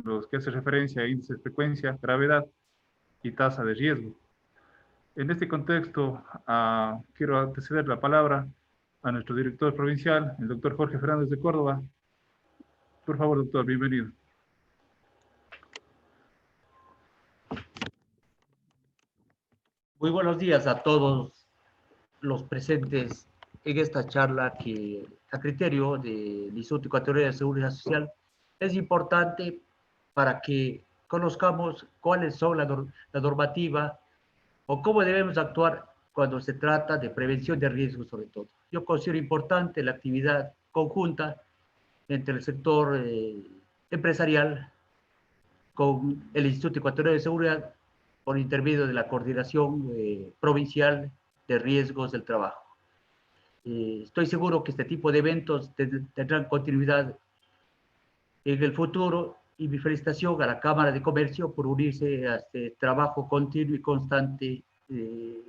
los que hace referencia a índice de frecuencia, gravedad y tasa de riesgo. En este contexto, quiero anteceder la palabra a nuestro director provincial, el doctor Jorge Fernández de Córdoba. Por favor, doctor, bienvenido. Muy buenos días a todos los presentes en esta charla que, a criterio del Instituto Ecuatoriano de Seguridad Social, es importante para que conozcamos cuáles son la normativa o cómo debemos actuar cuando se trata de prevención de riesgos, sobre todo. Yo considero importante la actividad conjunta entre el sector empresarial con el Instituto Ecuatoriano de Seguridad por intermedio de la coordinación provincial de riesgos del trabajo. Estoy seguro que este tipo de eventos tendrán continuidad en el futuro y mi felicitación a la Cámara de Comercio por unirse a este trabajo continuo y constante de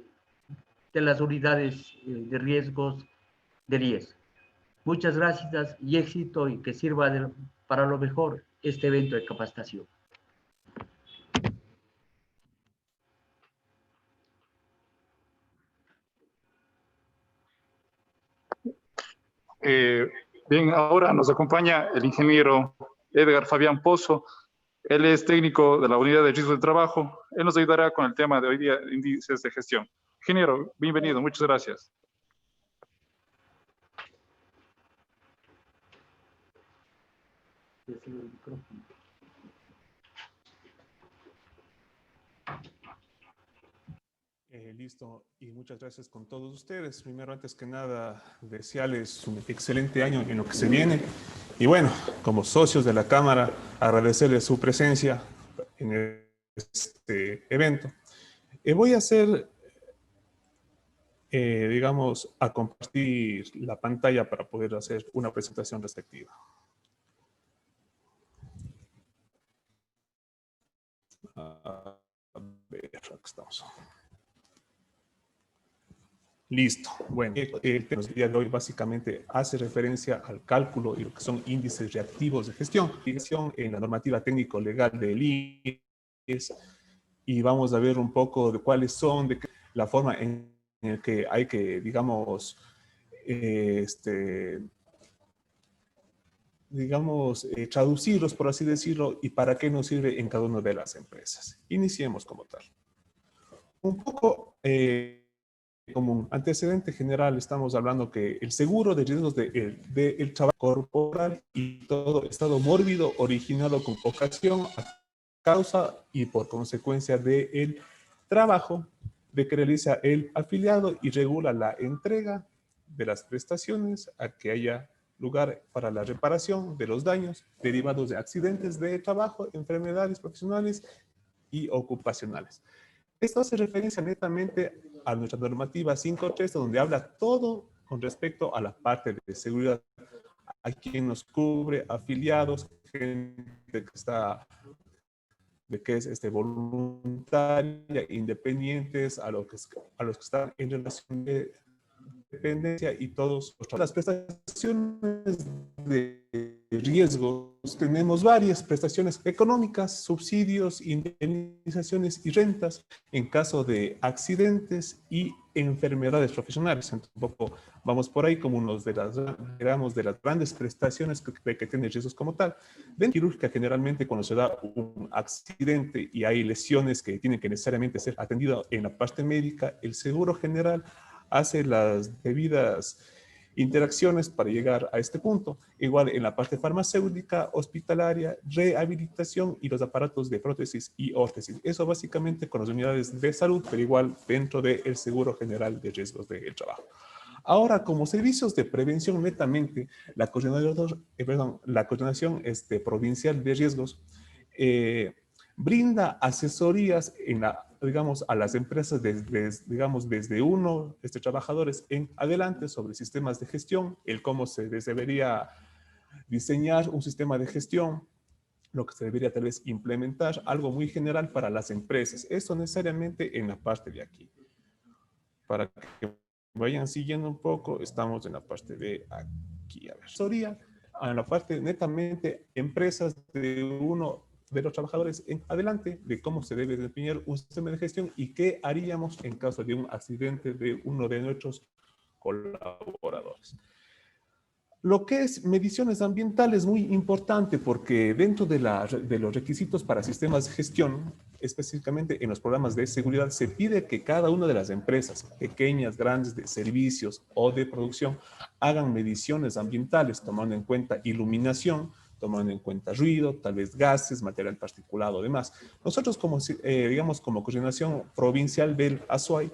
las unidades de riesgos del IES. Muchas gracias y éxito y que sirva para lo mejor este evento de capacitación. Eh, Bien, ahora nos acompaña el ingeniero Edgar Fabián Pozo. Él es técnico de la Unidad de Riesgo del Trabajo. Él nos ayudará con el tema de hoy día, índices de gestión. Ingeniero, bienvenido, muchas gracias. Listo, y muchas gracias con todos ustedes. Primero, antes que nada, desearles un excelente año en lo que se viene. Y bueno, como socios de la Cámara, agradecerles su presencia en este evento. Voy a hacer, digamos, a compartir la pantalla para poder hacer una presentación respectiva. A ver, aquí estamos. Listo. Bueno, el tema del día de hoy básicamente hace referencia al cálculo y lo que son índices reactivos de gestión en la normativa técnico-legal del IES, y vamos a ver un poco de cuáles son, de la forma en la que hay que, digamos, traducirlos, por así decirlo, y para qué nos sirve en cada una de las empresas. Iniciemos como tal. Un poco... como un antecedente general, estamos hablando que el seguro de riesgos del trabajo corporal y todo estado mórbido originado con ocasión, a causa y por consecuencia del trabajo de que realiza el afiliado y regula la entrega de las prestaciones a que haya lugar para la reparación de los daños derivados de accidentes de trabajo, enfermedades profesionales y ocupacionales. Esto hace referencia netamente a nuestra normativa 5.3, donde habla todo con respecto a la parte de seguridad, a quien nos cubre, afiliados, gente que está, de que es voluntaria, independientes, a los que están en relación de dependencia y todos las prestaciones de riesgos. Tenemos varias prestaciones económicas, subsidios, indemnizaciones y rentas en caso de accidentes y enfermedades profesionales. Entonces, un poco vamos por ahí como unos de las grandes prestaciones que tiene riesgos como tal. En quirúrgica, generalmente cuando se da un accidente y hay lesiones que tienen que necesariamente ser atendidas en la parte médica, el seguro general hace las debidas interacciones para llegar a este punto. Igual en la parte farmacéutica, hospitalaria, rehabilitación y los aparatos de prótesis y órtesis. Eso básicamente con las unidades de salud, pero igual dentro del Seguro General de Riesgos del Trabajo. Ahora, como servicios de prevención netamente, la coordinación provincial de riesgos brinda asesorías digamos, a las empresas desde uno, trabajadores en adelante sobre sistemas de gestión, el cómo se debería diseñar un sistema de gestión, lo que se debería tal vez implementar, algo muy general para las empresas. Eso necesariamente en la parte de aquí. Para que vayan siguiendo un poco, estamos en la parte de aquí. A ver, asesoría, en la parte netamente empresas de uno los trabajadores en adelante de cómo se debe definir un sistema de gestión y qué haríamos en caso de un accidente de uno de nuestros colaboradores. Lo que es mediciones ambientales es muy importante porque dentro de los requisitos para sistemas de gestión, específicamente en los programas de seguridad, se pide que cada una de las empresas, pequeñas, grandes, de servicios o de producción, hagan mediciones ambientales, tomando en cuenta iluminación, tomando en cuenta ruido, tal vez gases, material particulado, demás. Nosotros, digamos, como coordinación provincial del ASUAI,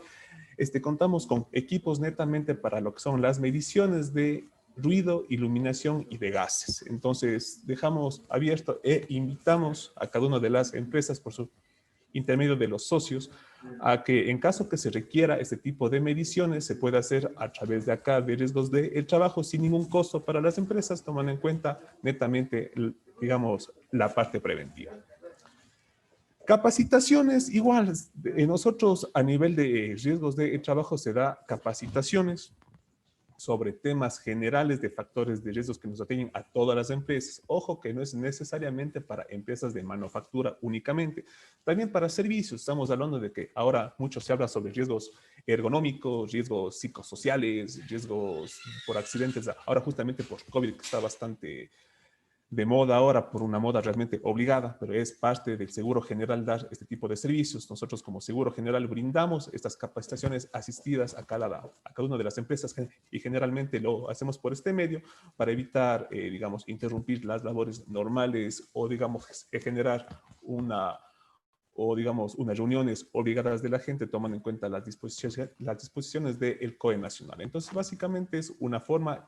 contamos con equipos netamente para lo que son las mediciones de ruido, iluminación y de gases. Entonces, dejamos abierto e invitamos a cada una de las empresas por su intermedio de los socios a que en caso que se requiera este tipo de mediciones se pueda hacer a través de acá de riesgos del trabajo sin ningún costo para las empresas, tomando en cuenta netamente, digamos, la parte preventiva. Capacitaciones, igual, nosotros a nivel de riesgos de trabajo se da capacitaciones sobre temas generales de factores de riesgos que nos atañen a todas las empresas. Ojo que no es necesariamente para empresas de manufactura únicamente, también para servicios. Estamos hablando de que ahora mucho se habla sobre riesgos ergonómicos, riesgos psicosociales, riesgos por accidentes, ahora justamente por COVID que está bastante de moda ahora, por una moda realmente obligada, pero es parte del Seguro General dar este tipo de servicios. Nosotros como Seguro General brindamos estas capacitaciones asistidas a cada una de las empresas y generalmente lo hacemos por este medio para evitar, digamos, interrumpir las labores normales o, digamos, generar unas reuniones obligadas de la gente, tomando en cuenta las disposiciones del COE nacional. Entonces, básicamente es una forma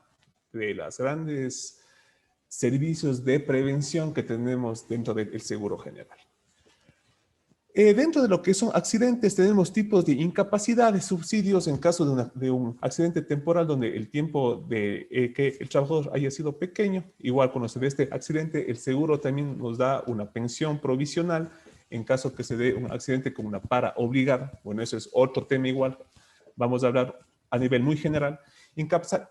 de las grandes servicios de prevención que tenemos dentro del seguro general. Dentro de lo que son accidentes, tenemos tipos de incapacidades, subsidios en caso de un accidente temporal donde el tiempo de que el trabajador haya sido pequeño. Igual cuando se dé este accidente, el seguro también nos da una pensión provisional en caso que se dé un accidente con una para obligada. Bueno, eso es otro tema igual. Vamos a hablar a nivel muy general.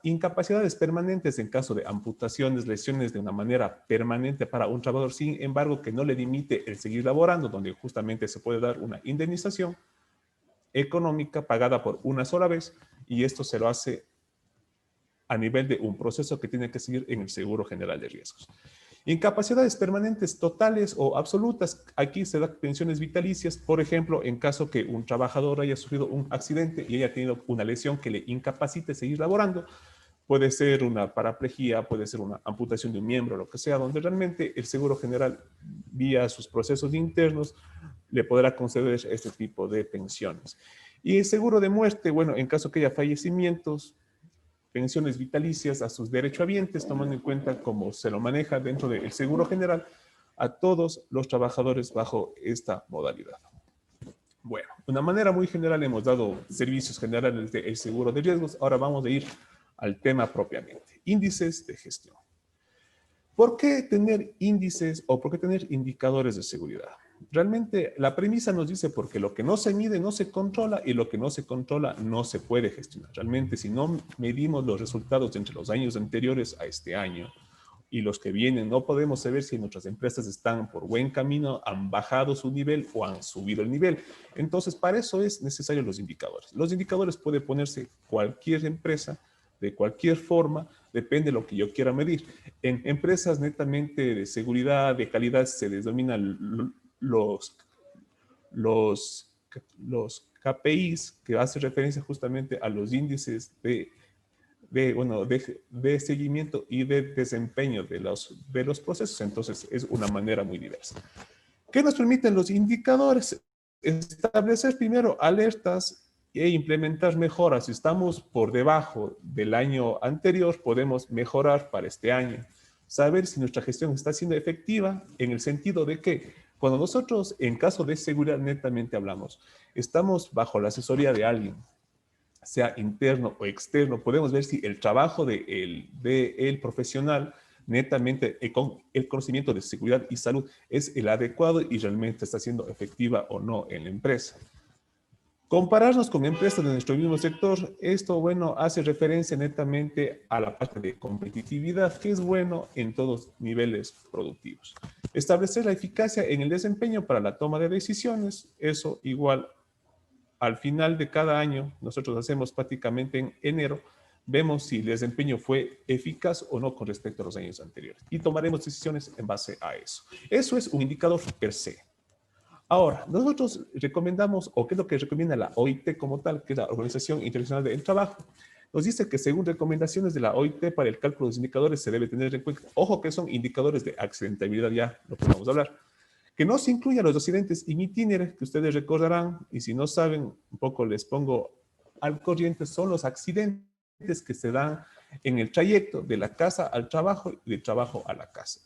Incapacidades permanentes en caso de amputaciones, lesiones de una manera permanente para un trabajador, sin embargo, que no le limite el seguir laborando, donde justamente se puede dar una indemnización económica pagada por una sola vez, y esto se lo hace a nivel de un proceso que tiene que seguir en el Seguro General de Riesgos. Incapacidades permanentes totales o absolutas, aquí se dan pensiones vitalicias, por ejemplo, en caso que un trabajador haya sufrido un accidente y haya tenido una lesión que le incapacite seguir laborando, puede ser una paraplegia, puede ser una amputación de un miembro, lo que sea, donde realmente el Seguro General, vía sus procesos internos, le podrá conceder este tipo de pensiones. Y el seguro de muerte, bueno, en caso que haya fallecimientos, pensiones vitalicias a sus derechohabientes, tomando en cuenta cómo se lo maneja dentro del Seguro General a todos los trabajadores bajo esta modalidad. Bueno, de una manera muy general hemos dado servicios generales del seguro de riesgos. Ahora vamos a ir al tema propiamente, índices de gestión. ¿Por qué tener índices o por qué tener indicadores de seguridad? Realmente la premisa nos dice porque lo que no se mide no se controla y lo que no se controla no se puede gestionar. Realmente si no medimos los resultados entre los años anteriores a este año y los que vienen, no podemos saber si nuestras empresas están por buen camino, han bajado su nivel o han subido el nivel. Entonces, para eso es necesario los indicadores. Los indicadores puede ponerse cualquier empresa, de cualquier forma, depende de lo que yo quiera medir. En empresas netamente de seguridad, de calidad, se denominan los KPIs, que hace referencia justamente a los índices de seguimiento y de desempeño de los procesos. Entonces, es una manera muy diversa. ¿Qué nos permiten los indicadores? Establecer primero alertas e implementar mejoras. Si estamos por debajo del año anterior, podemos mejorar para este año. Saber si nuestra gestión está siendo efectiva en el sentido de que cuando nosotros, en caso de seguridad netamente hablamos, estamos bajo la asesoría de alguien, sea interno o externo, podemos ver si el trabajo del profesional netamente con el conocimiento de seguridad y salud es el adecuado y realmente está siendo efectiva o no en la empresa. Compararnos con empresas de nuestro mismo sector, esto, bueno, hace referencia netamente a la parte de competitividad, que es bueno en todos niveles productivos. Establecer la eficacia en el desempeño para la toma de decisiones, eso igual al final de cada año, nosotros hacemos prácticamente en enero, vemos si el desempeño fue eficaz o no con respecto a los años anteriores y tomaremos decisiones en base a eso. Eso es un indicador per se. Ahora, nosotros recomendamos, o qué es lo que recomienda la OIT como tal, que es la Organización Internacional del Trabajo, nos dice que según recomendaciones de la OIT para el cálculo de los indicadores se debe tener en cuenta, ojo que son indicadores de accidentabilidad, ya lo podemos hablar, que no se incluyan los accidentes in itinere, que ustedes recordarán, y si no saben, un poco les pongo al corriente, son los accidentes que se dan en el trayecto de la casa al trabajo y del trabajo a la casa.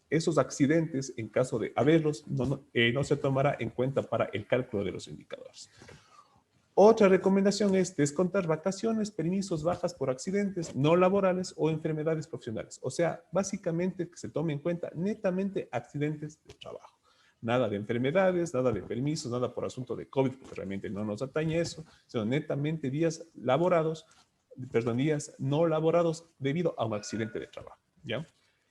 Esos accidentes, en caso de haberlos, no se tomará en cuenta para el cálculo de los indicadores. Otra recomendación es descontar vacaciones, permisos, bajas por accidentes no laborales o enfermedades profesionales. O sea, básicamente que se tome en cuenta netamente accidentes de trabajo. Nada de enfermedades, nada de permisos, nada por asunto de COVID, porque realmente no nos atañe eso, sino netamente días no laborados debido a un accidente de trabajo. ¿Ya?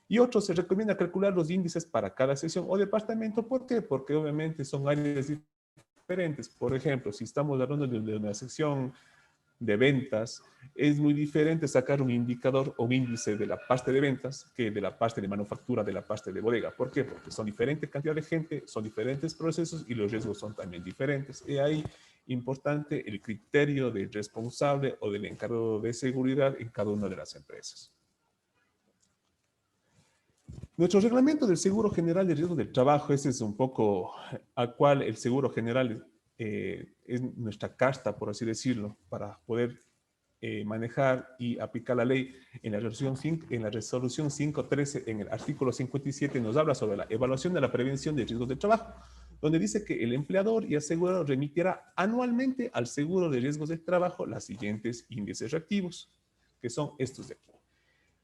Y otro, se recomienda calcular los índices para cada sección o departamento. ¿Por qué? Porque obviamente son áreas diferentes. Por ejemplo, si estamos hablando de una sección de ventas, es muy diferente sacar un indicador o un índice de la parte de ventas que de la parte de manufactura, de la parte de bodega. ¿Por qué? Porque son diferentes cantidad de gente, son diferentes procesos y los riesgos son también diferentes. Y ahí importante el criterio del responsable o del encargado de seguridad en cada una de las empresas. Nuestro reglamento del Seguro General de Riesgos del Trabajo, ese es un poco al cual el Seguro General es nuestra casta, por así decirlo, para poder manejar y aplicar la ley. En la resolución 513, en el artículo 57, nos habla sobre la evaluación de la prevención de riesgos de trabajo, donde dice que el empleador y asegurador remitirá anualmente al Seguro de Riesgos del Trabajo los siguientes índices reactivos, que son estos de aquí.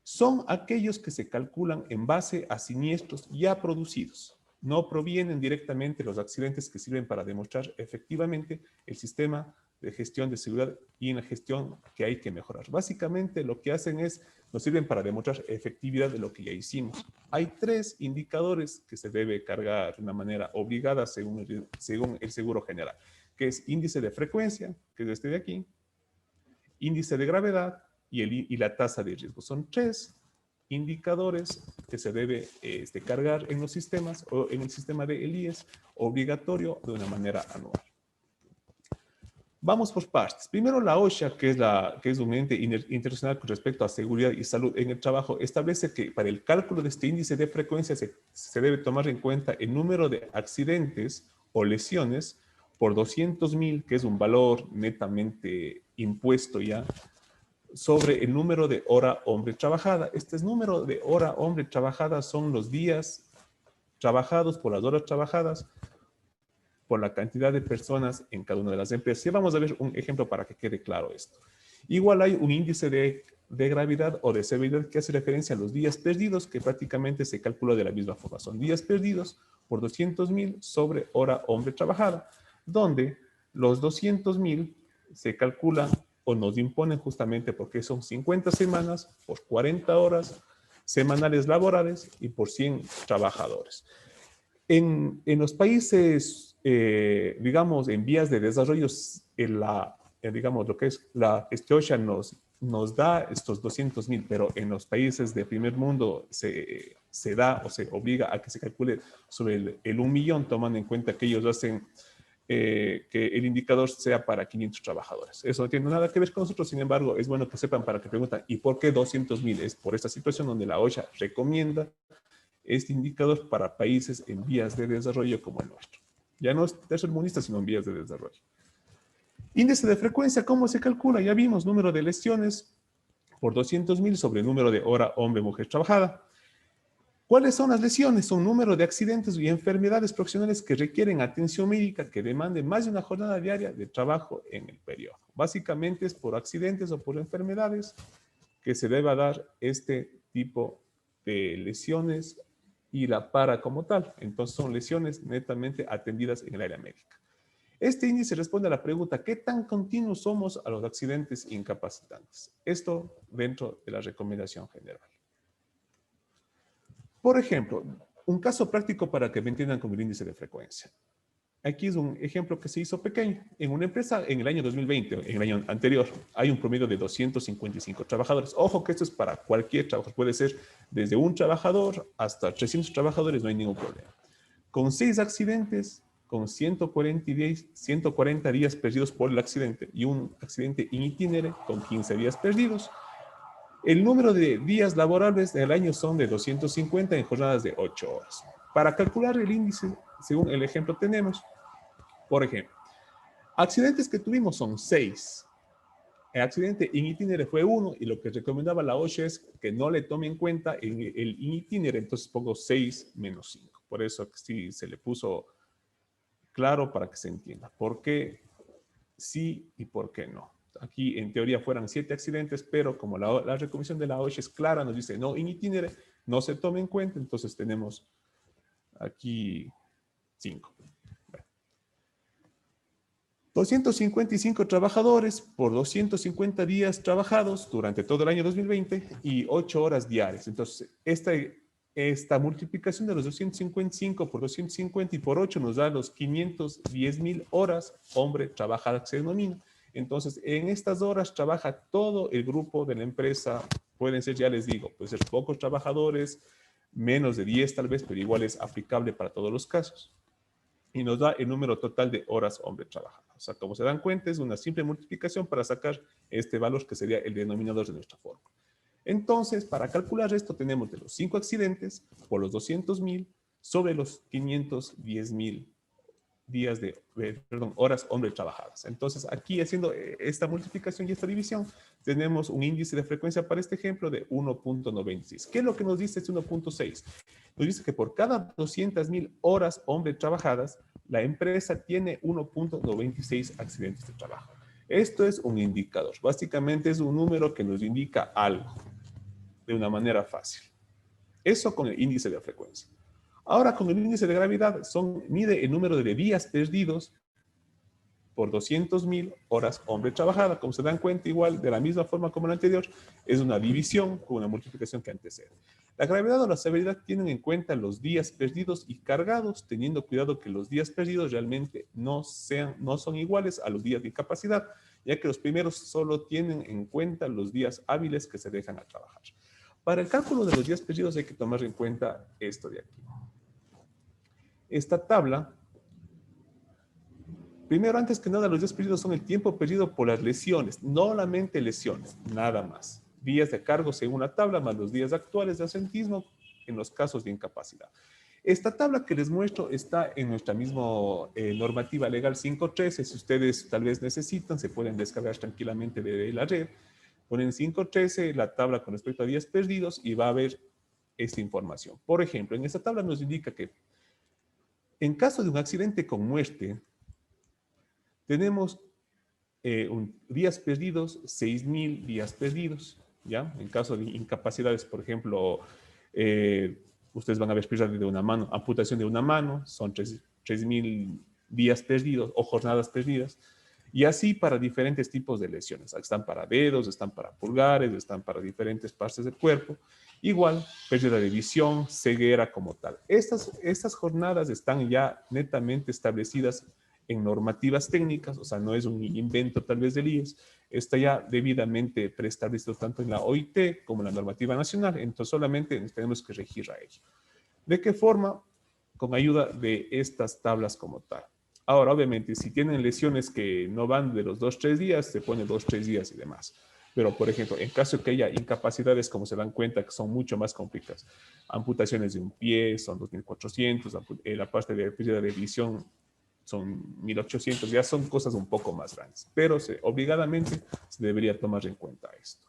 Son aquellos que se calculan en base a siniestros ya producidos. No provienen directamente los accidentes que sirven para demostrar efectivamente el sistema de gestión de seguridad y en la gestión que hay que mejorar. Básicamente lo que hacen es, nos sirven para demostrar efectividad de lo que ya hicimos. Hay 3 indicadores que se debe cargar de una manera obligada según el Seguro General, que es índice de frecuencia, que es este de aquí, índice de gravedad y la tasa de riesgo. Son 3 indicadores que se debe cargar en los sistemas o en el sistema de ELIES obligatorio de una manera anual. Vamos por partes. Primero, la OSHA, que es un ente internacional con respecto a seguridad y salud en el trabajo, establece que para el cálculo de este índice de frecuencia se debe tomar en cuenta el número de accidentes o lesiones por 200.000, que es un valor netamente impuesto ya, sobre el número de hora hombre trabajada. Este número de hora hombre trabajada son los días trabajados por las horas trabajadas por la cantidad de personas en cada una de las empresas. Y vamos a ver un ejemplo para que quede claro esto. Igual hay un índice de gravedad o de severidad que hace referencia a los días perdidos, que prácticamente se calcula de la misma forma. Son días perdidos por 200.000 sobre hora hombre trabajada, donde los 200.000 se calculan o nos imponen justamente porque son 50 semanas por 40 horas semanales laborales y por 100 trabajadores. En los países, digamos, en vías de desarrollo, digamos, lo que es la OSHA nos da estos 200.000, pero en los países de primer mundo se da o se obliga a que se calcule sobre el 1 millón, tomando en cuenta que ellos hacen que el indicador sea para 500 trabajadores. Eso no tiene nada que ver con nosotros, sin embargo, es bueno que sepan para que preguntan, ¿y por qué 200.000? Es por esta situación donde la OSHA recomienda este indicador para países en vías de desarrollo como el nuestro. Ya no es tercermundista, sino en vías de desarrollo. Índice de frecuencia, ¿cómo se calcula? Ya vimos número de lesiones por 200.000 sobre el número de hora hombre-mujer trabajada. ¿Cuáles son las lesiones? Son número de accidentes y enfermedades profesionales que requieren atención médica que demanden más de una jornada diaria de trabajo en el periodo. Básicamente es por accidentes o por enfermedades que se deba dar este tipo de lesiones y la para como tal. Entonces son lesiones netamente atendidas en el área médica. Este índice responde a la pregunta, ¿qué tan continuos somos a los accidentes incapacitantes? Esto dentro de la recomendación general. Por ejemplo, un caso práctico para que me entiendan con el índice de frecuencia. Aquí es un ejemplo que se hizo pequeño. En una empresa, en el año 2020, en el año anterior, hay un promedio de 255 trabajadores. Ojo que esto es para cualquier trabajador. Puede ser desde un trabajador hasta 300 trabajadores, no hay ningún problema. Con 6 accidentes, con 140 días perdidos por el accidente y un accidente in itinere con 15 días perdidos, el número de días laborables del año son de 250 en jornadas de 8 horas. Para calcular el índice, según el ejemplo tenemos, por ejemplo, accidentes que tuvimos son 6. El accidente in itinere fue 1 y lo que recomendaba la OSHA es que no le tome en cuenta en el in itinere, entonces pongo 6 menos 5. Por eso sí se le puso claro para que se entienda por qué sí y por qué no. Aquí en teoría fueran 7 accidentes, pero como la recomendación de la OSHA es clara, nos dice no in itinere, no se tome en cuenta, entonces tenemos aquí 5. 255 trabajadores por 250 días trabajados durante todo el año 2020 y 8 horas diarias. Entonces, esta multiplicación de los 255 por 250 y por 8 nos da los 510,000 horas hombre trabajada que se denomina. Entonces, en estas horas trabaja todo el grupo de la empresa. Pueden ser, ya les digo, pueden ser pocos trabajadores, menos de 10 tal vez, pero igual es aplicable para todos los casos. Y nos da el número total de horas hombre trabajadas. O sea, como se dan cuenta, es una simple multiplicación para sacar este valor que sería el denominador de nuestra fórmula. Entonces, para calcular esto, tenemos de los 5 accidentes por los 200,000 sobre los 510,000 días horas hombre trabajadas. Entonces, aquí haciendo esta multiplicación y esta división, tenemos un índice de frecuencia para este ejemplo de 1.96. ¿Qué es lo que nos dice este 1.6? Nos dice que por cada 200,000 horas hombre trabajadas, la empresa tiene 1.96 accidentes de trabajo. Esto es un indicador. Básicamente es un número que nos indica algo de una manera fácil. Eso con el índice de frecuencia. Ahora con el índice de gravedad mide el número de días perdidos por 200,000 horas hombre trabajada. Como se dan cuenta, igual de la misma forma como la anterior, es una división con una multiplicación que antecede. La gravedad o la severidad tienen en cuenta los días perdidos y cargados, teniendo cuidado que los días perdidos realmente no son iguales a los días de incapacidad, ya que los primeros solo tienen en cuenta los días hábiles que se dejan a trabajar. Para el cálculo de los días perdidos hay que tomar en cuenta esto de aquí. Esta tabla, primero, antes que nada, los días perdidos son el tiempo perdido por las lesiones, no solamente lesiones, nada más. Días de cargo según la tabla, más los días actuales de ausentismo en los casos de incapacidad. Esta tabla que les muestro está en nuestra misma normativa legal 513. Si ustedes tal vez necesitan, se pueden descargar tranquilamente de la red. Ponen 513, la tabla con respecto a días perdidos y va a haber esta información. Por ejemplo, en esta tabla nos indica que en caso de un accidente con muerte, tenemos días perdidos, 6,000 días perdidos, ¿ya? En caso de incapacidades, por ejemplo, ustedes van a ver pérdida de una mano, amputación de una mano, son 3,000 días perdidos o jornadas perdidas, y así para diferentes tipos de lesiones. Están para dedos, están para pulgares, están para diferentes partes del cuerpo. Igual, pérdida de visión, ceguera como tal. Estas jornadas están ya netamente establecidas en normativas técnicas, o sea, no es un invento tal vez del IES, está ya debidamente preestablecido tanto en la OIT como en la normativa nacional, entonces solamente nos tenemos que regir a ello. ¿De qué forma? Con ayuda de estas tablas como tal. Ahora, obviamente, si tienen lesiones que no van de los 2-3 días, se pone 2-3 días y demás. Pero, por ejemplo, en caso de que haya incapacidades, como se dan cuenta, que son mucho más complicadas, amputaciones de un pie son 2,400, la parte de pérdida de visión son 1,800, ya son cosas un poco más grandes. Pero obligadamente se debería tomar en cuenta esto.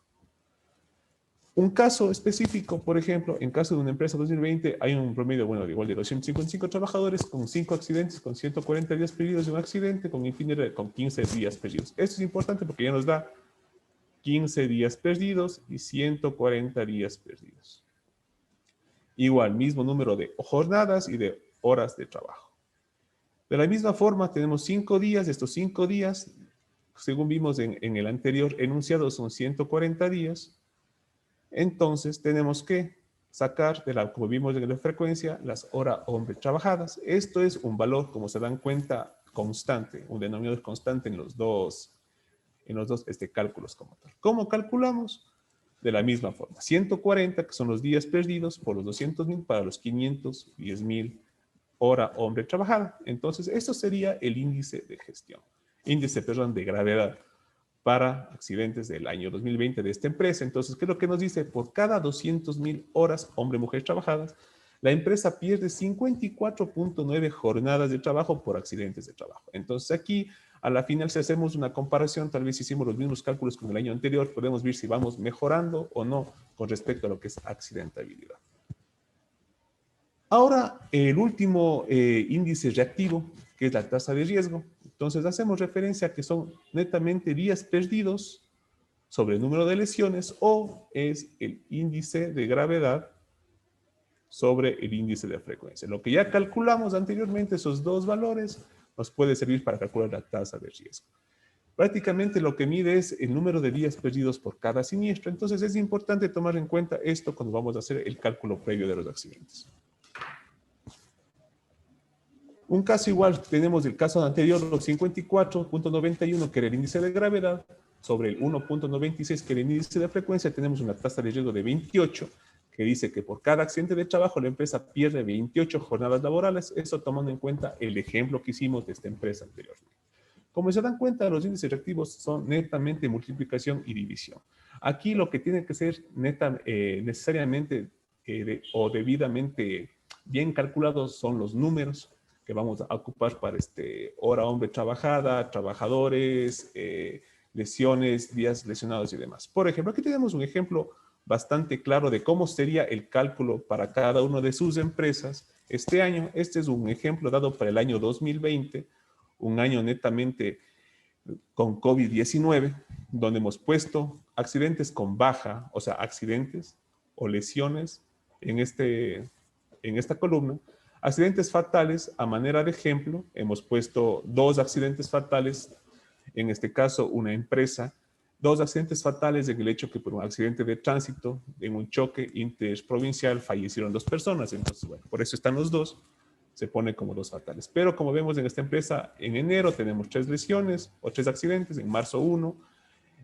Un caso específico, por ejemplo, en caso de una empresa 2020, hay un promedio, bueno, igual de 255 trabajadores con 5 accidentes, con 140 días perdidos de un accidente, con 15 días perdidos. Esto es importante porque ya nos da 15 días perdidos y 140 días perdidos. Igual, mismo número de jornadas y de horas de trabajo. De la misma forma, tenemos 5 días. Estos 5 días, según vimos en el anterior enunciado, son 140 días. Entonces, tenemos que sacar, como vimos en la frecuencia, las horas hombre trabajadas. Esto es un valor, como se dan cuenta, constante, un denominador constante en los dos cálculos como tal. ¿Cómo calculamos? De la misma forma. 140, que son los días perdidos, por los 200.000 para los 510.000 hora hombre trabajada. Entonces, esto sería el índice de gestión. Índice, perdón, de gravedad para accidentes del año 2020 de esta empresa. Entonces, ¿qué es lo que nos dice? Por cada 200.000 horas hombre-mujer trabajadas, la empresa pierde 54.9 jornadas de trabajo por accidentes de trabajo. Entonces, aquí, a la final, si hacemos una comparación, tal vez hicimos los mismos cálculos con el año anterior, podemos ver si vamos mejorando o no con respecto a lo que es accidentabilidad. Ahora, el último índice reactivo, que es la tasa de riesgo. Entonces, hacemos referencia a que son netamente días perdidos sobre el número de lesiones o es el índice de gravedad sobre el índice de frecuencia. Lo que ya calculamos anteriormente, esos dos valores, nos puede servir para calcular la tasa de riesgo. Prácticamente lo que mide es el número de días perdidos por cada siniestro. Entonces, es importante tomar en cuenta esto cuando vamos a hacer el cálculo previo de los accidentes. Un caso igual, tenemos el caso anterior, los 54.91, que era el índice de gravedad, sobre el 1.96, que era el índice de frecuencia, tenemos una tasa de riesgo de 28, que dice que por cada accidente de trabajo la empresa pierde 28 jornadas laborales, eso tomando en cuenta el ejemplo que hicimos de esta empresa anteriormente. Como se dan cuenta, los índices reactivos son netamente multiplicación y división. Aquí lo que tiene que ser necesariamente o debidamente bien calculados son los números que vamos a ocupar para hora hombre trabajada, trabajadores, lesiones, días lesionados y demás. Por ejemplo, aquí tenemos un ejemplo bastante claro de cómo sería el cálculo para cada una de sus empresas este año. Este es un ejemplo dado para el año 2020, un año netamente con COVID-19, donde hemos puesto accidentes con baja, o sea, accidentes o lesiones en esta columna. Accidentes fatales, a manera de ejemplo, hemos puesto 2 accidentes fatales, en este caso una empresa, 2 accidentes fatales en el hecho que por un accidente de tránsito, en un choque interprovincial, fallecieron 2 personas. Entonces, bueno, por eso están los 2, se pone como 2 fatales. Pero como vemos en esta empresa, en enero tenemos 3 lesiones o 3 accidentes, en marzo 1,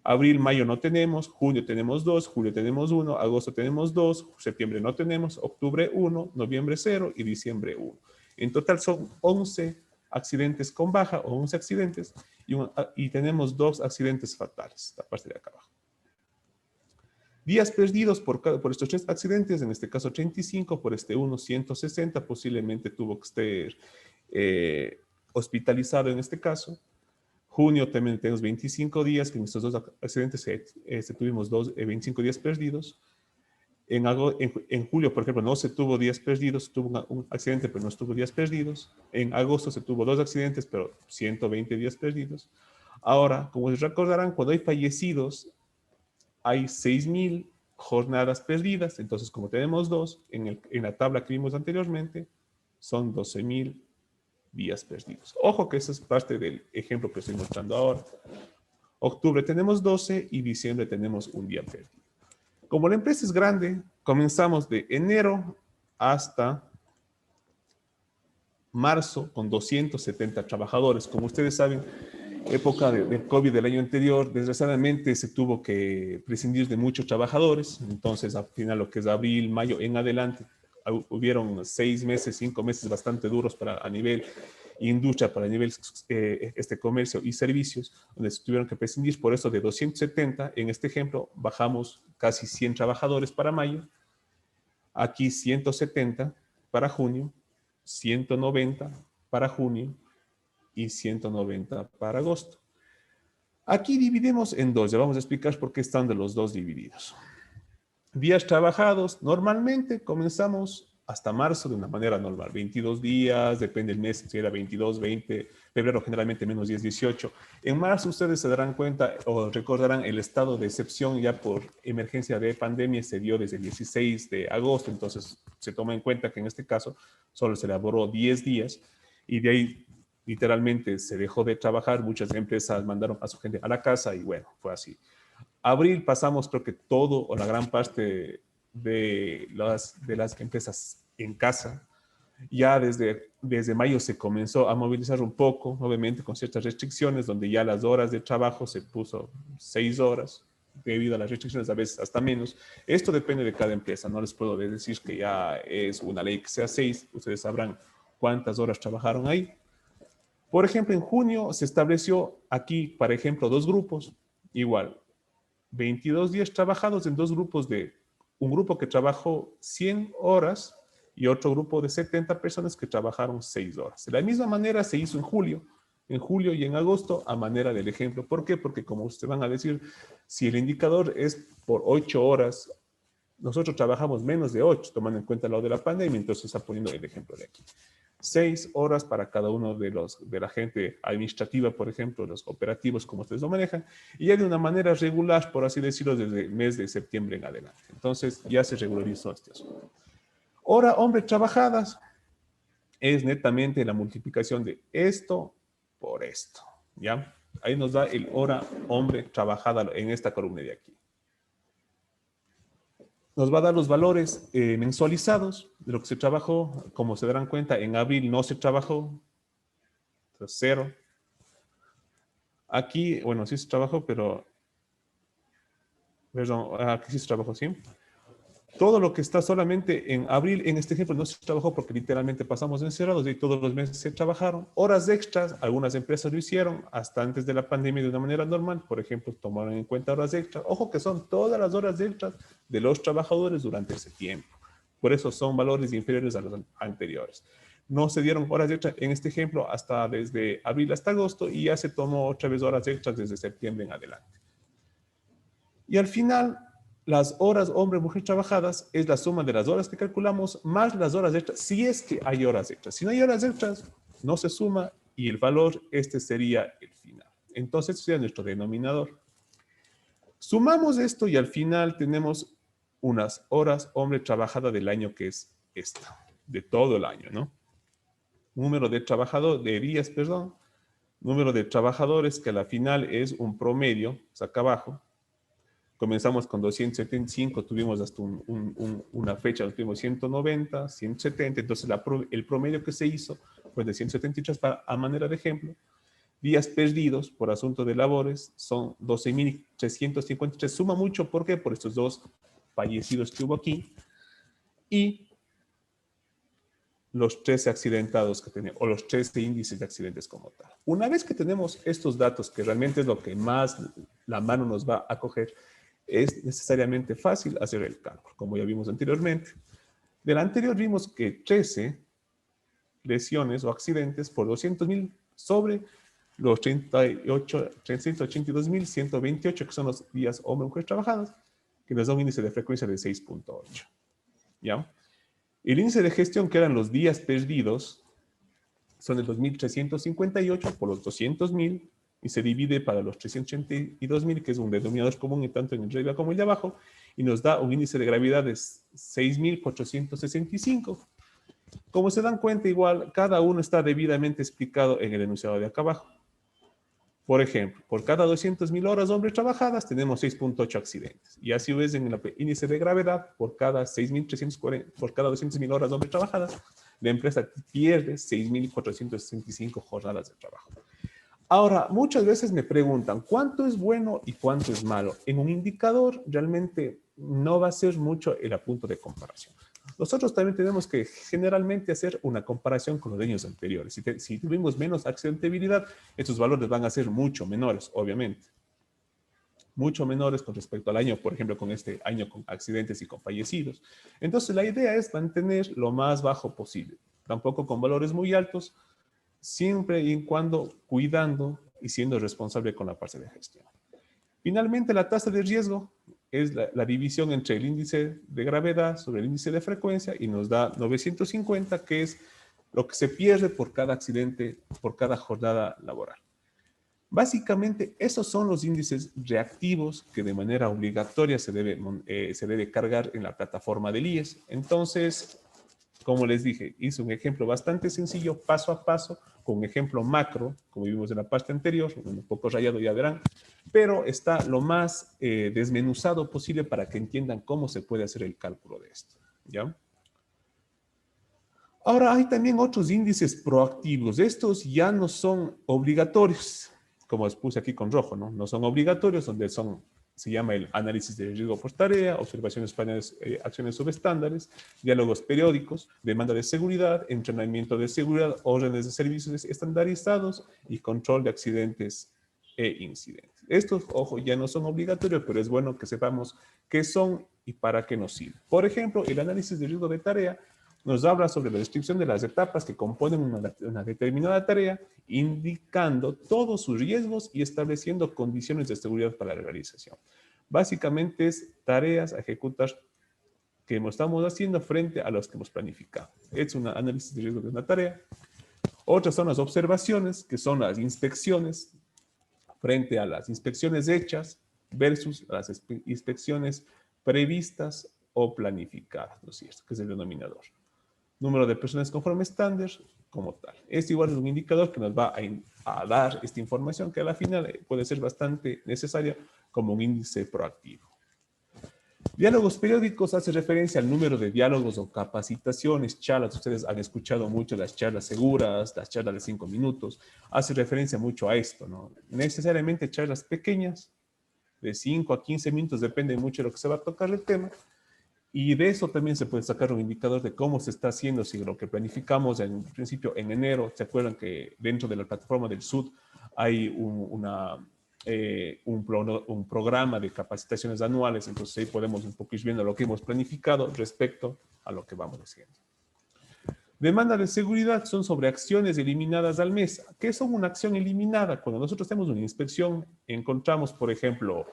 abril, mayo no tenemos, junio tenemos 2, julio tenemos 1, agosto tenemos 2, septiembre no tenemos, octubre 1, noviembre 0 y diciembre 1. En total son 11 accidentes con baja o 11 accidentes y tenemos 2 accidentes fatales, la parte de acá abajo. Días perdidos por estos 3 accidentes, en este caso 35, por este 1, 160, posiblemente tuvo que estar hospitalizado en este caso. Junio también tenemos 25 días, que en estos 2 accidentes tuvimos 25 días perdidos. En julio, por ejemplo, no se tuvo días perdidos, tuvo un accidente, pero no estuvo días perdidos. En agosto se tuvo 2 accidentes, pero 120 días perdidos. Ahora, como les recordarán, cuando hay fallecidos, hay 6.000 jornadas perdidas. Entonces, como tenemos 2, en la tabla que vimos anteriormente, son 12.000 días perdidos. Ojo que eso es parte del ejemplo que estoy mostrando ahora. Octubre tenemos 12 y diciembre tenemos un día perdido. Como la empresa es grande, comenzamos de enero hasta marzo con 270 trabajadores. Como ustedes saben, época del COVID del año anterior, desgraciadamente se tuvo que prescindir de muchos trabajadores. Entonces, al final, lo que es abril, mayo en adelante, hubieron 6 meses, 5 meses bastante duros a nivel industria, para nivel comercio y servicios, donde se tuvieron que prescindir. Por eso de 270, en este ejemplo, bajamos casi 100 trabajadores para mayo, aquí 170 para junio, 190 para junio y 190 para agosto. Aquí dividimos en 2, ya vamos a explicar por qué están de los 2 divididos. Días trabajados, normalmente comenzamos hasta marzo de una manera normal, 22 días, depende del mes, si era 22, 20, febrero generalmente menos 10, 18. En marzo ustedes se darán cuenta o recordarán el estado de excepción ya por emergencia de pandemia se dio desde el 16 de agosto, entonces se toma en cuenta que en este caso solo se elaboró 10 días y de ahí literalmente se dejó de trabajar, muchas empresas mandaron a su gente a la casa y bueno, fue así. Abril pasamos creo que todo o la gran parte de las empresas en casa. Ya desde mayo se comenzó a movilizar un poco, obviamente con ciertas restricciones, donde ya las horas de trabajo se puso 6 horas, debido a las restricciones a veces hasta menos. Esto depende de cada empresa, no les puedo decir que ya es una ley que sea 6, ustedes sabrán cuántas horas trabajaron ahí. Por ejemplo, en junio se estableció aquí, por ejemplo, 2 grupos, igual, 22 días trabajados en 2 grupos un grupo que trabajó 100 horas y otro grupo de 70 personas que trabajaron 6 horas. De la misma manera se hizo en julio y en agosto a manera del ejemplo. ¿Por qué? Porque como ustedes van a decir, si el indicador es por 8 horas, nosotros trabajamos menos de 8, tomando en cuenta lo de la pandemia, entonces está poniendo el ejemplo de aquí. 6 horas para cada uno de la gente administrativa, por ejemplo, los operativos, como ustedes lo manejan, y ya de una manera regular, por así decirlo, desde el mes de septiembre en adelante. Entonces ya se regularizó este asunto. Hora hombre trabajadas es netamente la multiplicación de esto por esto, ¿ya? Ahí nos da el hora hombre trabajada en esta columna de aquí. Nos va a dar los valores mensualizados de lo que se trabajó. Como se darán cuenta, en abril no se trabajó, entonces 0. Aquí, bueno, sí se trabajó, pero, perdón, aquí sí se trabajó, sí. Todo lo que está solamente en abril, en este ejemplo, no se trabajó porque literalmente pasamos encerrados y todos los meses se trabajaron. Horas extras, algunas empresas lo hicieron hasta antes de la pandemia de una manera normal. Por ejemplo, tomaron en cuenta horas extras. Ojo que son todas las horas extras de los trabajadores durante ese tiempo. Por eso son valores inferiores a los anteriores. No se dieron horas extras en este ejemplo hasta desde abril hasta agosto y ya se tomó otra vez horas extras desde septiembre en adelante. Y al final, las horas hombre-mujer trabajadas es la suma de las horas que calculamos más las horas extras, si es que hay horas extras. Si no hay horas extras, no se suma y el valor, este sería el final. Entonces, este sería nuestro denominador. Sumamos esto y al final tenemos unas horas hombre trabajada del año que es esta, de todo el año, ¿no? Número de días, número de trabajadores que a la final es un promedio, acá abajo. Comenzamos con 275, tuvimos hasta una fecha, tuvimos 190, 170, entonces el promedio que se hizo fue de 173 a manera de ejemplo. Días perdidos por asunto de labores son 12.353, suma mucho, ¿por qué? Por estos 2 fallecidos que hubo aquí y los 13 accidentados que tenemos, o los 13 índices de accidentes como tal. Una vez que tenemos estos datos, que realmente es lo que más la mano nos va a coger, es necesariamente fácil hacer el cálculo, como ya vimos anteriormente. Del anterior vimos que 13 lesiones o accidentes por 200.000 sobre los 382.128, que son los días hombre-mujer trabajadas, que nos da un índice de frecuencia de 6.8. ¿Ya? El índice de gestión, que eran los días perdidos, son el 2.358 por los 200.000, y se divide para los 382.000, que es un denominador común y tanto en el de arriba como el de abajo, y nos da un índice de gravedad de 6.465. Como se dan cuenta, igual, cada uno está debidamente explicado en el enunciado de acá abajo. Por ejemplo, por cada 200.000 horas hombres trabajadas, tenemos 6.8 accidentes. Y así ves en el índice de gravedad, por cada 6.340, por cada 200.000 horas hombres trabajadas, la empresa pierde 6.465 jornadas de trabajo. Ahora, muchas veces me preguntan, ¿cuánto es bueno y cuánto es malo? En un indicador realmente no va a ser mucho el punto de comparación. Nosotros también tenemos que generalmente hacer una comparación con los años anteriores. Si tuvimos menos accidentabilidad, estos valores van a ser mucho menores, obviamente. Mucho menores con respecto al año, por ejemplo, con este año con accidentes y con fallecidos. Entonces, la idea es mantener lo más bajo posible. Tampoco con valores muy altos, siempre y cuando cuidando y siendo responsable con la parte de gestión. Finalmente, la tasa de riesgo es la división entre el índice de gravedad sobre el índice de frecuencia y nos da 950, que es lo que se pierde por cada accidente, por cada jornada laboral. Básicamente, esos son los índices reactivos que de manera obligatoria se debe cargar en la plataforma del IES. Entonces, Como les dije, hice un ejemplo bastante sencillo, paso a paso, con un ejemplo macro, como vimos en la parte anterior, un poco rayado ya verán, pero está lo más desmenuzado posible para que entiendan cómo se puede hacer el cálculo de esto, ¿ya? Ahora hay también otros índices proactivos. Estos ya no son obligatorios, como les puse aquí con rojo, ¿no? No son obligatorios, donde se llama el análisis de riesgo por tarea, observaciones planeadas, acciones subestándares, diálogos periódicos, demanda de seguridad, entrenamiento de seguridad, órdenes de servicios estandarizados y control de accidentes e incidentes. Estos, ojo, ya no son obligatorios, pero es bueno que sepamos qué son y para qué nos sirven. Por ejemplo, el análisis de riesgo de tarea nos habla sobre la descripción de las etapas que componen una determinada tarea, indicando todos sus riesgos y estableciendo condiciones de seguridad para la realización. Básicamente es tareas a ejecutar que estamos haciendo frente a los que hemos planificado. Es un análisis de riesgo de una tarea. Otras son las observaciones, que son las inspecciones, frente a las inspecciones hechas versus las inspecciones previstas o planificadas, ¿no es cierto? Que es el denominador. Número de personas conforme estándar, como tal. Este igual es un indicador que nos va a dar esta información que a la final puede ser bastante necesaria como un índice proactivo. Diálogos periódicos hace referencia al número de diálogos o capacitaciones, charlas. Ustedes han escuchado mucho las charlas seguras, las charlas de 5 minutos. Hace referencia mucho a esto, ¿no? Necesariamente charlas pequeñas, de 5 a 15 minutos, depende mucho de lo que se va a tocar el tema. Y de eso también se puede sacar un indicador de cómo se está haciendo, si lo que planificamos en principio en enero, ¿se acuerdan que dentro de la plataforma del SUD hay un programa de capacitaciones anuales? Entonces ahí podemos un poco ir viendo lo que hemos planificado respecto a lo que vamos haciendo. Demanda de seguridad son sobre acciones eliminadas al mes. ¿Qué son una acción eliminada? Cuando nosotros hacemos una inspección, encontramos, por ejemplo,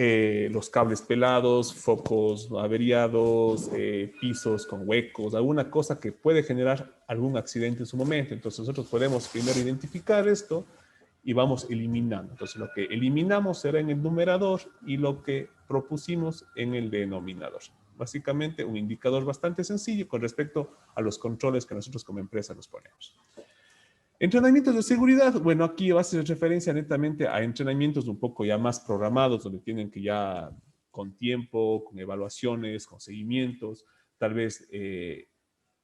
los cables pelados, focos averiados, pisos con huecos, alguna cosa que puede generar algún accidente en su momento. Entonces nosotros podemos primero identificar esto y vamos eliminando. Entonces lo que eliminamos será en el numerador y lo que propusimos en el denominador. Básicamente un indicador bastante sencillo con respecto a los controles que nosotros como empresa nos ponemos. Entrenamientos de seguridad, bueno, aquí va a ser referencia netamente a entrenamientos un poco ya más programados, donde tienen que ya con tiempo, con evaluaciones, con seguimientos, tal vez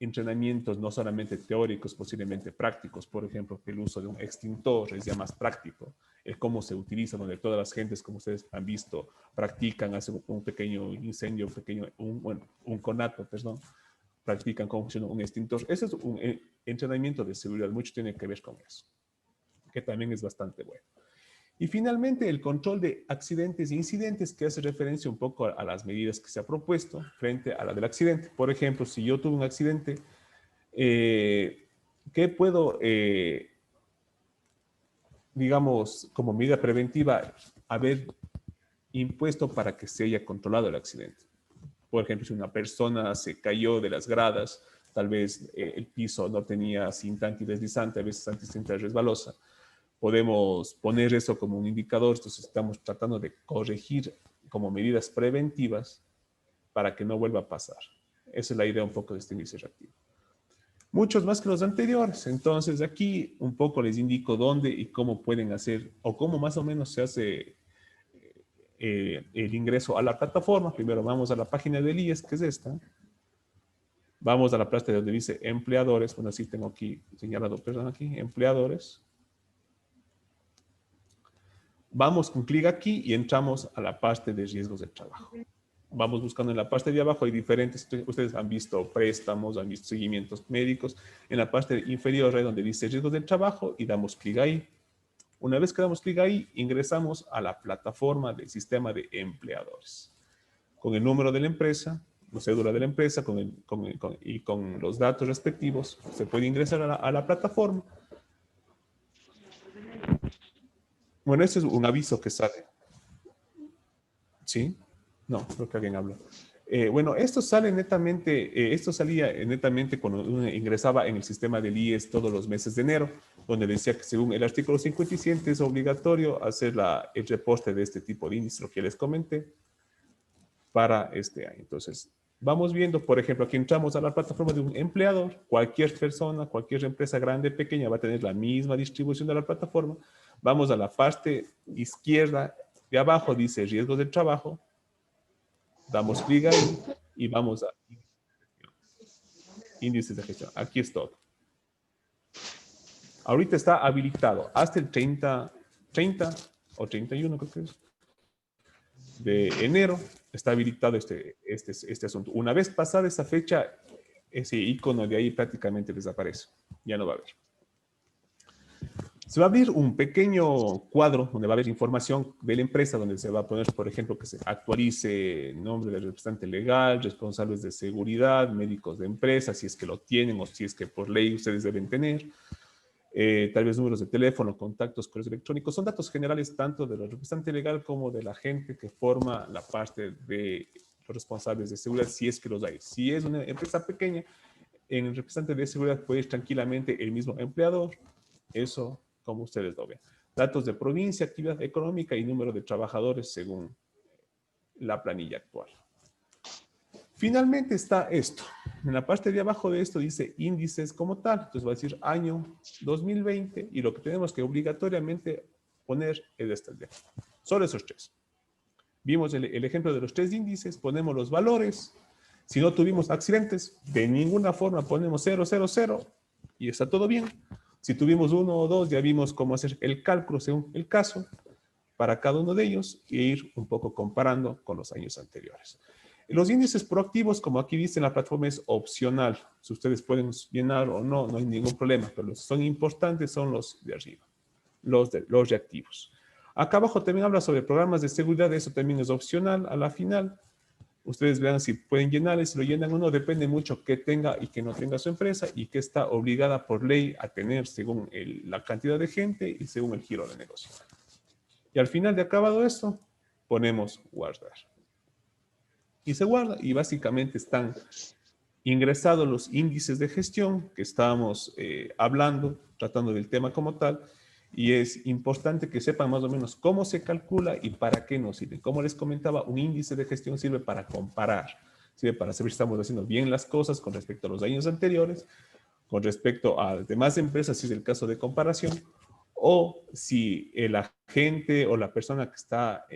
entrenamientos no solamente teóricos, posiblemente prácticos, por ejemplo, que el uso de un extintor es ya más práctico, el cómo se utiliza, donde todas las gentes, como ustedes han visto, practican, hacen un pequeño incendio, un conato, perdón, practican cómo funciona un extintor. Ese es un entrenamiento de seguridad, mucho tiene que ver con eso, que también es bastante bueno. Y finalmente, el control de accidentes e incidentes, que hace referencia un poco a las medidas que se ha propuesto frente a la del accidente. Por ejemplo, si yo tuve un accidente, ¿qué puedo, digamos, como medida preventiva, haber impuesto para que se haya controlado el accidente? Por ejemplo, si una persona se cayó de las gradas, tal vez el piso no tenía cinta antideslizante, a veces anticinta resbalosa, podemos poner eso como un indicador. Entonces estamos tratando de corregir como medidas preventivas para que no vuelva a pasar. Esa es la idea un poco de este índice reactivo. Muchos más que los anteriores. Entonces aquí un poco les indico dónde y cómo pueden hacer, o cómo más o menos se hace el ingreso a la plataforma. Primero vamos a la página del IES, que es esta. Vamos a la parte donde dice empleadores. Bueno, sí tengo aquí señalado, perdón, aquí, empleadores. Vamos con clic aquí y entramos a la parte de riesgos de trabajo. Vamos buscando en la parte de abajo, hay diferentes, ustedes han visto préstamos, han visto seguimientos médicos. En la parte inferior es donde dice riesgos del trabajo y damos clic ahí. Una vez que damos clic ahí, ingresamos a la plataforma del sistema de empleadores. Con el número de la empresa, la cédula de la empresa y con los datos respectivos, se puede ingresar a la plataforma. Bueno, este es un aviso que sale. ¿Sí? No, creo que alguien habló. Bueno, esto sale netamente, esto salía netamente cuando uno ingresaba en el sistema del IES todos los meses de enero, donde decía que según el artículo 57 es obligatorio hacer el reporte de este tipo de índice, lo que les comenté, para este año. Entonces, vamos viendo, por ejemplo, aquí entramos a la plataforma de un empleador, cualquier persona, cualquier empresa grande, pequeña, va a tener la misma distribución de la plataforma. Vamos a la parte izquierda de abajo, dice riesgos del trabajo. Damos clic ahí y vamos a índices de gestión. Aquí es todo. Ahorita está habilitado hasta el 30 o 31, creo que es, de enero. Está habilitado este asunto. Una vez pasada esa fecha, ese icono de ahí prácticamente desaparece. Ya no va a haber. Se va a abrir un pequeño cuadro donde va a haber información de la empresa, donde se va a poner, por ejemplo, que se actualice nombre del representante legal, responsables de seguridad, médicos de empresa, si es que lo tienen o si es que por ley ustedes deben tener. Tal vez números de teléfono, contactos, correos electrónicos. Son datos generales tanto del representante legal como de la gente que forma la parte de los responsables de seguridad, si es que los hay. Si es una empresa pequeña, en el representante de seguridad puede ir tranquilamente el mismo empleador. Eso, como ustedes lo ven. Datos de provincia, actividad económica y número de trabajadores según la planilla actual. Finalmente está esto. En la parte de abajo de esto dice índices como tal. Entonces va a decir año 2020 y lo que tenemos que obligatoriamente poner es este de aquí. Solo esos tres. Vimos el ejemplo de los tres índices, ponemos los valores. Si no tuvimos accidentes, de ninguna forma ponemos 000 y está todo bien. Si tuvimos 1 o 2, ya vimos cómo hacer el cálculo según el caso para cada uno de ellos e ir un poco comparando con los años anteriores. Los índices proactivos, como aquí dice en la plataforma, es opcional. Si ustedes pueden llenar o no, no hay ningún problema, pero los que son importantes son los de arriba, los reactivos. Acá abajo también habla sobre programas de seguridad, eso también es opcional a la final. Ustedes vean si pueden llenarles, si lo llenan o no, depende mucho qué tenga y qué no tenga su empresa y qué está obligada por ley a tener según la cantidad de gente y según el giro de negocio. Y al final de acabado esto, ponemos guardar. Y se guarda y básicamente están ingresados los índices de gestión que estábamos hablando, tratando del tema como tal, y es importante que sepan más o menos cómo se calcula y para qué nos sirve. Como les comentaba, un índice de gestión sirve para comparar, sirve para saber si estamos haciendo bien las cosas con respecto a los años anteriores, con respecto a las demás empresas, si es el caso de comparación, o si el agente o la persona que está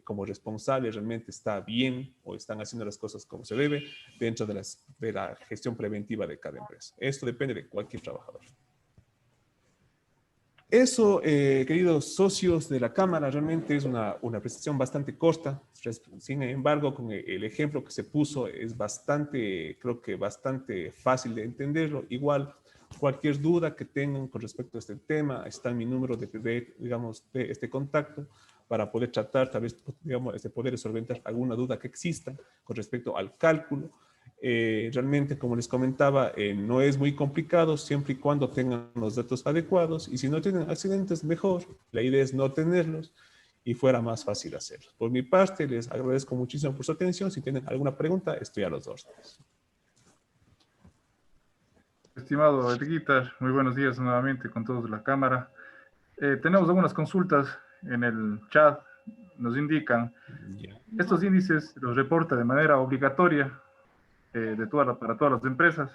como responsable realmente está bien o están haciendo las cosas como se debe dentro de la gestión preventiva de cada empresa. Esto depende de cualquier trabajador. Eso, queridos socios de la Cámara, realmente es una presentación bastante corta. Sin embargo, con el ejemplo que se puso es bastante, creo que bastante fácil de entenderlo. Igual, cualquier duda que tengan con respecto a este tema, está en mi número digamos, de este contacto para poder tratar, tal vez, digamos, poder solventar alguna duda que exista con respecto al cálculo. Realmente, como les comentaba, no es muy complicado siempre y cuando tengan los datos adecuados y si no tienen accidentes, mejor. La idea es no tenerlos y fuera más fácil hacerlo. Por mi parte, les agradezco muchísimo por su atención. Si tienen alguna pregunta, estoy a los órdenes. Estimado Edguitar, muy buenos días nuevamente con todos de la Cámara. Tenemos algunas consultas en el chat. Nos indican, estos índices los reporta de manera obligatoria para todas las empresas.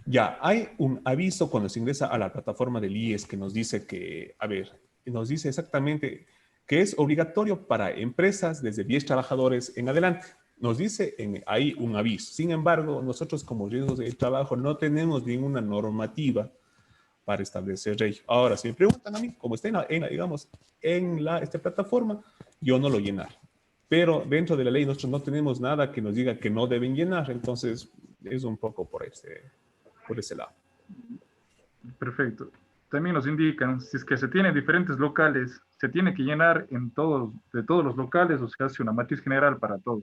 Ya, hay un aviso cuando se ingresa a la plataforma del IES que nos dice que, a ver, nos dice exactamente que es obligatorio para empresas desde 10 trabajadores en adelante. Nos dice ahí un aviso. Sin embargo, nosotros como riesgos del trabajo no tenemos ninguna normativa para establecer ello. Ahora, si me preguntan a mí, como está digamos, en esta plataforma, yo no lo llenar. Pero dentro de la ley nosotros no tenemos nada que nos diga que no deben llenar. Entonces, es un poco por ese lado. Perfecto. También nos indican, si es que se tienen diferentes locales, ¿se tiene que llenar de todos los locales o se hace una matriz general para todos?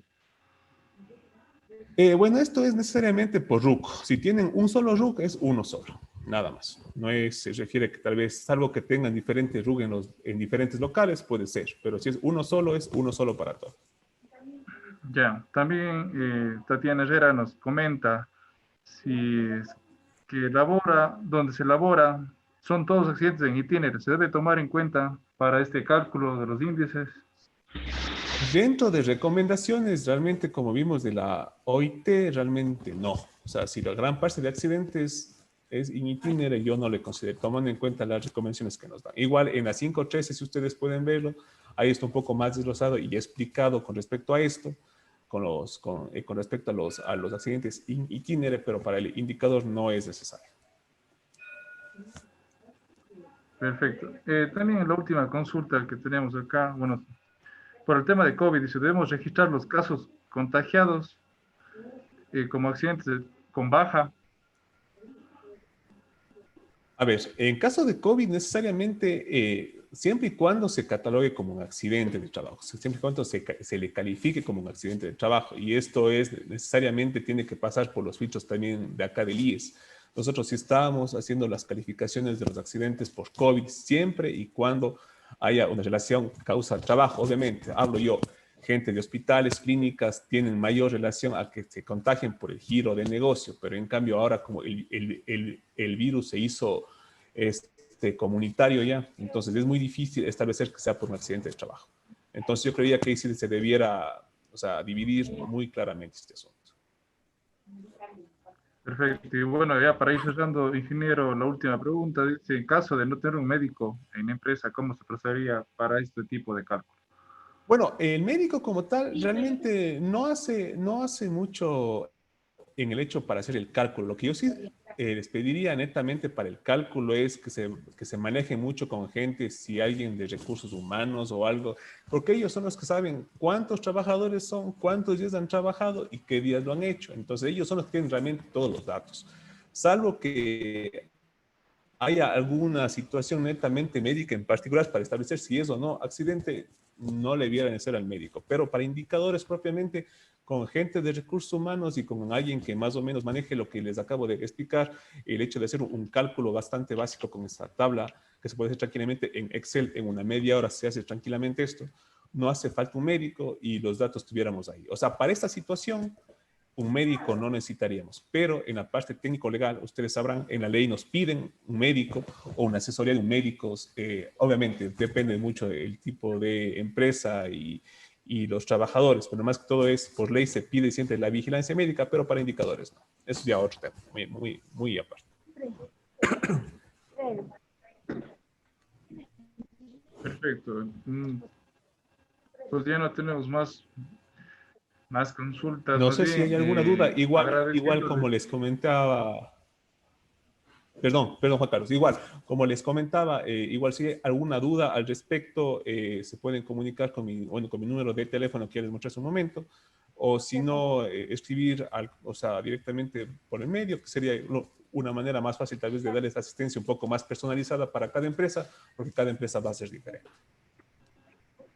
Bueno, esto es necesariamente por RUC. Si tienen un solo RUC, es uno solo, nada más. No se refiere que tal vez, salvo que tengan diferentes RUC en diferentes locales, puede ser. Pero si es uno solo para todos. Ya, también Tatiana Herrera nos comenta si es que donde se elabora, son todos accidentes en itinerario. ¿Se debe tomar en cuenta para este cálculo de los índices? Dentro de recomendaciones, realmente como vimos de la OIT, realmente no. O sea, si la gran parte de accidentes es in itinere, yo no le considero, tomando en cuenta las recomendaciones que nos dan. Igual en la 5.13, si ustedes pueden verlo, ahí está un poco más desglosado y explicado con respecto a esto, con respecto a los accidentes in itinere, pero para el indicador no es necesario. Perfecto. También en la última consulta que tenemos acá, bueno, por el tema de COVID, dice, debemos registrar los casos contagiados como accidentes con baja. A ver, en caso de COVID, necesariamente, siempre y cuando se catalogue como un accidente de trabajo, siempre y cuando se le califique como un accidente de trabajo, y esto es necesariamente tiene que pasar por los filtros también de acá del IES. Nosotros sí estamos haciendo las calificaciones de los accidentes por COVID siempre y cuando haya una relación causa-trabajo. Obviamente, hablo yo, gente de hospitales, clínicas, tienen mayor relación a que se contagien por el giro de negocio, pero en cambio ahora como el virus se hizo comunitario ya, entonces es muy difícil establecer que sea por un accidente de trabajo. Entonces yo creía que ahí sí se debiera, o sea, dividir muy claramente este asunto. Perfecto. Y bueno, ya para ir cerrando, ingeniero, la última pregunta dice, en caso de no tener un médico en la empresa, ¿cómo se procedería para este tipo de cálculo? Bueno, el médico como tal realmente no hace mucho en el hecho para hacer el cálculo. Lo que yo sí les pediría netamente para el cálculo es que se maneje mucho con gente, si alguien de recursos humanos o algo, porque ellos son los que saben cuántos trabajadores son, cuántos días han trabajado y qué días lo han hecho. Entonces ellos son los que tienen realmente todos los datos. Salvo que haya alguna situación netamente médica en particular para establecer si es o no accidente, no le viera ser al médico. Pero para indicadores propiamente, con gente de recursos humanos y con alguien que más o menos maneje lo que les acabo de explicar, el hecho de hacer un cálculo bastante básico con esta tabla, que se puede hacer tranquilamente en Excel, en una media hora se hace tranquilamente esto, no hace falta un médico y los datos tuviéramos ahí. O sea, para esta situación, un médico no necesitaríamos, pero en la parte técnico-legal, ustedes sabrán, en la ley nos piden un médico o una asesoría de un médico. Obviamente, depende mucho del tipo de empresa y los trabajadores, pero más que todo es, por ley se pide siempre la vigilancia médica, pero para indicadores no. Eso ya otro tema, muy aparte. Perfecto. Pues ya no tenemos más consultas, No más sé si hay bien alguna duda, igual como agradeciéndoles. les comentaba. Perdón, Juan Carlos. Igual, como les comentaba, igual si hay alguna duda al respecto, se pueden comunicar con con mi número de teléfono que ya les mostré hace un momento, o si no, escribir o sea, directamente por el medio, que sería una manera más fácil tal vez de darles asistencia un poco más personalizada para cada empresa, porque cada empresa va a ser diferente.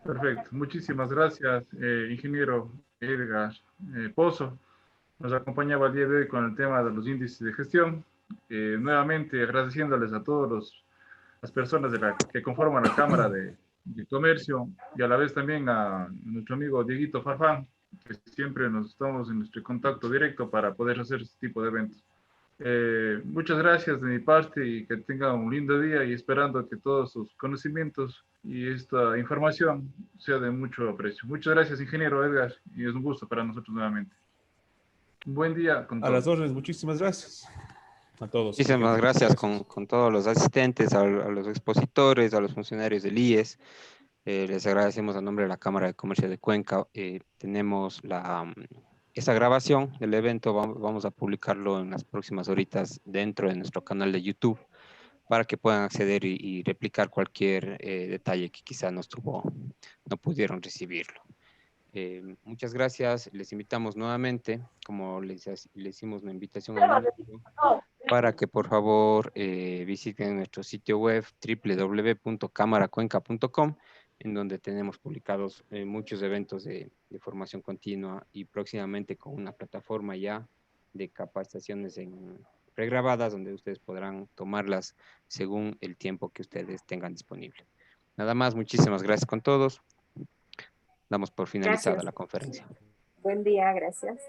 Perfecto. Muchísimas gracias, ingeniero Edgar Pozo. Nos acompañaba el día de hoy con el tema de los índices de gestión. Nuevamente agradeciéndoles a todas las personas que conforman la Cámara de Comercio y a la vez también a nuestro amigo Dieguito Farfán, que siempre nos estamos en nuestro contacto directo para poder hacer este tipo de eventos. Muchas gracias de mi parte y que tengan un lindo día y esperando que todos sus conocimientos y esta información sea de mucho aprecio. Muchas gracias, ingeniero Edgar, y es un gusto para nosotros nuevamente. Un buen día con A las todos. órdenes, muchísimas gracias a todos. Que Muchísimas tengan muchas gracias gracias. con todos los asistentes, a los expositores, a los funcionarios del IES. Les agradecemos a nombre de la Cámara de Comercio de Cuenca. Tenemos esta grabación del evento, vamos a publicarlo en las próximas horitas dentro de nuestro canal de YouTube para que puedan acceder y replicar cualquier detalle que quizá no pudieron recibirlo. Muchas gracias. Les invitamos nuevamente, como les hicimos una invitación al inicio, para que por favor visiten nuestro sitio web www.camaracuenca.com, en donde tenemos publicados muchos eventos de formación continua y próximamente con una plataforma ya de capacitaciones pregrabadas, donde ustedes podrán tomarlas según el tiempo que ustedes tengan disponible. Nada más, muchísimas gracias con todos. Damos por finalizada Gracias. la conferencia. Buen día, gracias.